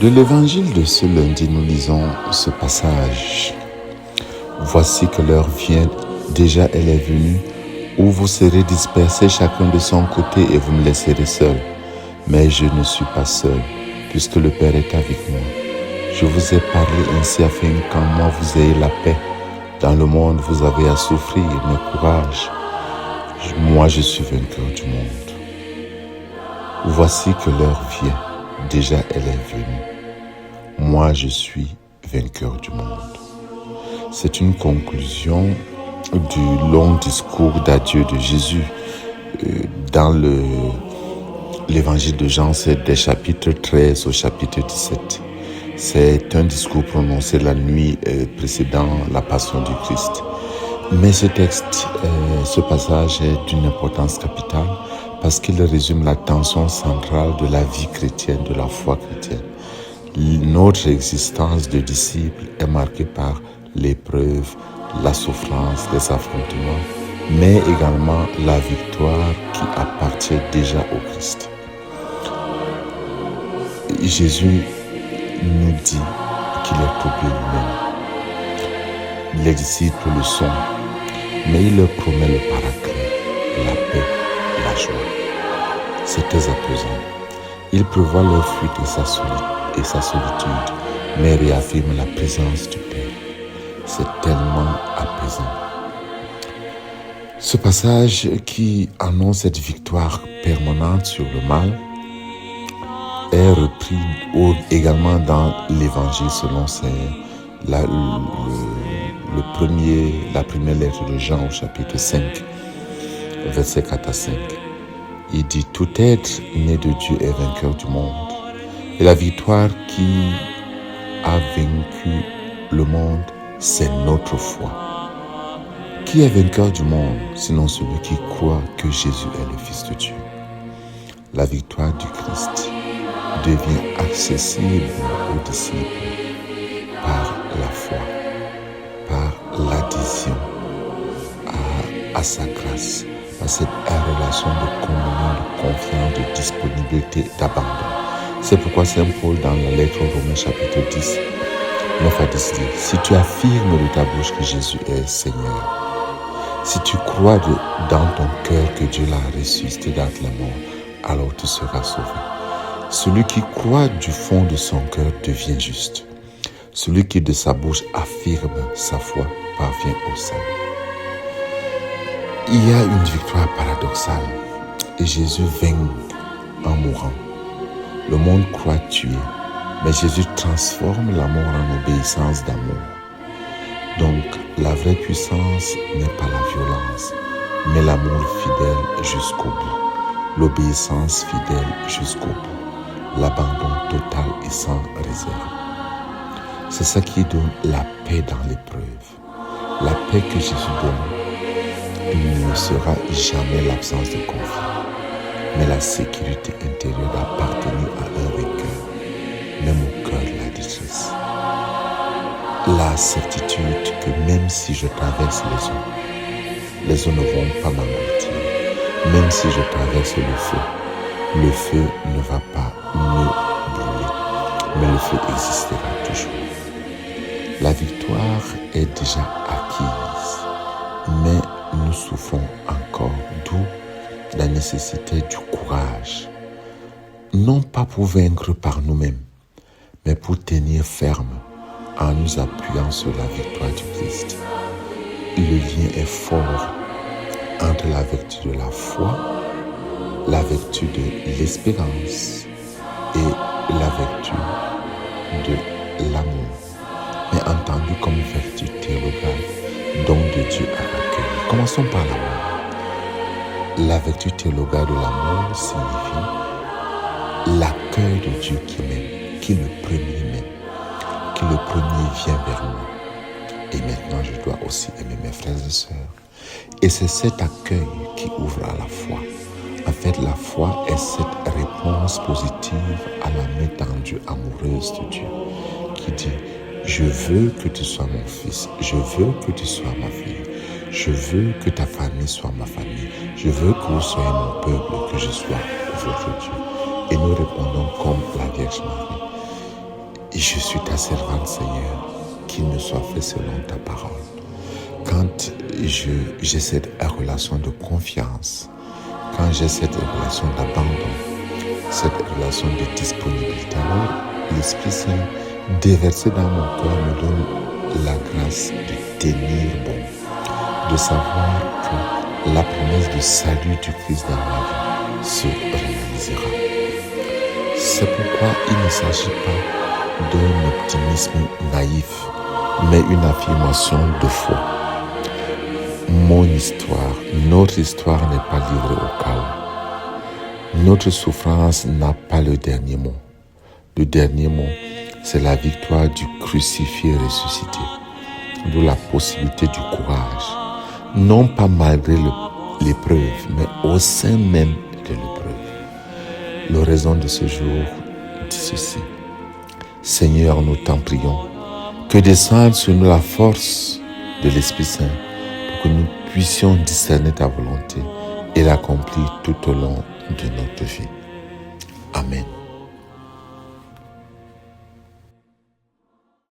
De l'évangile de ce lundi, nous lisons ce passage. Voici que l'heure vient, déjà elle est venue, où vous serez dispersés chacun de son côté et vous me laisserez seul. Mais je ne suis pas seul, puisque le Père est avec moi. Je vous ai parlé ainsi afin qu'en moi vous ayez la paix. Dans le monde, vous avez à souffrir, mais courage. Moi, je suis vainqueur du monde. Voici que l'heure vient, déjà elle est venue. Moi, je suis vainqueur du monde. C'est une conclusion du long discours d'adieu de Jésus dans l'évangile de Jean, c'est des chapitres 13 au chapitre 17. C'est un discours prononcé la nuit précédant la passion du Christ. Mais ce texte, ce passage est d'une importance capitale parce qu'il résume la tension centrale de la vie chrétienne, de la foi chrétienne. Notre existence de disciples est marquée par l'épreuve, la souffrance, les affrontements, mais également la victoire qui appartient déjà au Christ. Jésus nous dit qu'il est tombé lui-même. Les disciples le sont, mais il leur promet le paraclet, la paix, la joie. C'est très apaisant. Il prévoit leur fuite et sa solitude, mais réaffirme la présence du Père. C'est tellement apaisant. Ce passage qui annonce cette victoire permanente sur le mal est repris également dans l'Évangile selon la première lettre de Jean au chapitre 5, versets 4 à 5. Il dit « Tout être né de Dieu est vainqueur du monde. Et la victoire qui a vaincu le monde, c'est notre foi. Qui est vainqueur du monde, sinon celui qui croit que Jésus est le Fils de Dieu? La victoire du Christ devient accessible aux disciples par la foi, par l'adhésion à sa grâce, à cette relation de communion, de confiance, de disponibilité, d'abandon. C'est pourquoi Saint Paul, dans la lettre aux Romains chapitre 10, 9 à 10 dit « Si tu affirmes de ta bouche que Jésus est Seigneur, si tu crois dans ton cœur que Dieu l'a ressuscité d'entre les morts, alors tu seras sauvé. Celui qui croit du fond de son cœur devient juste. Celui qui de sa bouche affirme sa foi parvient au salut. » Il y a une victoire paradoxale et Jésus vainc en mourant. Le monde croit tuer, mais Jésus transforme la mort en obéissance d'amour. Donc, la vraie puissance n'est pas la violence, mais l'amour fidèle jusqu'au bout, l'obéissance fidèle jusqu'au bout, l'abandon total et sans réserve. C'est ça qui donne la paix dans l'épreuve. La paix que Jésus donne ne sera jamais l'absence de conflit, mais la sécurité intérieure d'appartenir à un vainqueur, même au cœur de la détresse. La certitude que même si je traverse les eaux ne vont pas m'engloutir. Même si je traverse le feu ne va pas me brûler, mais le feu existera toujours. La victoire est déjà acquise, mais nous souffrons encore, d'où la nécessité du courage. Non pas pour vaincre par nous-mêmes, mais pour tenir ferme en nous appuyant sur la victoire du Christ. Le lien est fort entre la vertu de la foi, la vertu de l'espérance et la vertu de l'amour, mais entendu comme vertu théologale, don de Dieu à accueillir. Commençons par l'amour. La vertu théologale de l'amour signifie l'accueil de Dieu qui m'aime, qui le premier m'aime, qui le premier vient vers moi. Et maintenant, je dois aussi aimer mes frères et sœurs. Et c'est cet accueil qui ouvre à la foi. En fait, la foi est cette réponse positive à la main tendue amoureuse de Dieu, qui dit « Je veux que tu sois mon fils, je veux que tu sois ma fille, je veux que ta famille soit ma famille, je veux que vous soyez mon peuple, que je sois votre Dieu. » Et nous répondons comme la Vierge Marie. je suis ta servante, Seigneur, qu'il me soit fait selon ta parole. Quand j'ai cette relation de confiance, quand j'ai cette relation d'abandon, cette relation de disponibilité, alors l'Esprit Saint déversé dans mon cœur me donne la grâce de tenir bon, de savoir que la promesse de salut du Christ dans ma vie se réalisera. C'est pourquoi il ne s'agit pas d'un optimisme naïf, mais une affirmation de foi. Mon histoire, notre histoire n'est pas livrée au chaos. Notre souffrance n'a pas le dernier mot. Le dernier mot, c'est la victoire du crucifié ressuscité, d'où la possibilité du courage, non pas malgré l'épreuve, mais au sein même de l'épreuve. L'oraison de ce jour dit ceci: Seigneur, nous t'en prions, que descende sur nous la force de l'Esprit Saint pour que nous puissions discerner ta volonté et l'accomplir tout au long de notre vie. Amen.